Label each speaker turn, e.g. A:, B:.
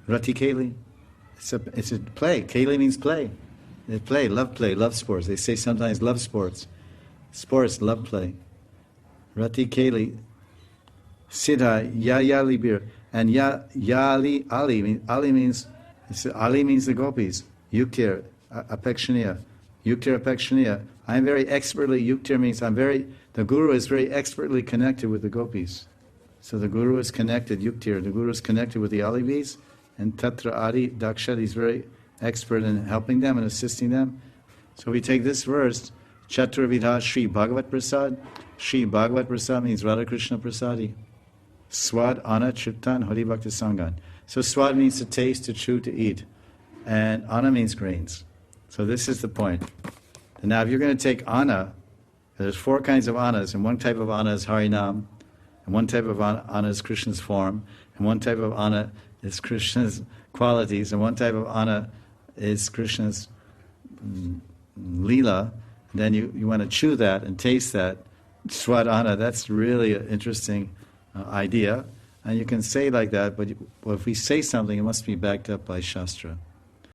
A: Rati Keli. It's a play. Keli means play. They play, love sports. They say sometimes love sports. Sports, love play. Rati Keli. Siddha, Yali Bir. And Yali, Ali means the gopis. Yuktir, Apekshaniya. Yuktir Apekshaniya. I'm very expertly, Yuktir means the Guru is very expertly connected with the gopis. So the Guru is connected, Yuktir, the Guru is connected with the Alivis, and Tatra Adi Daksha, he's very expert in helping them and assisting them. So we take this verse, Chaturvidha Sri Bhagavat Prasad. Sri Bhagavat Prasad means Radha Krishna Prasadi. Swad Ana Chittan Hari Bhakti Sangan. So swad means to taste, to chew, to eat. And Ana means grains. So this is the point. And now if you're going to take Ana, there's 4 kinds of Anas, and one type of Ana is Harinam, and one type of Ana is Krishna's form, and one type of Ana is Krishna's qualities, and one type of Ana is Krishna's lila. And then you want to chew that and taste that. Swad Ana, that's really an interesting idea. And you can say like that, but if we say something, it must be backed up by Shastra.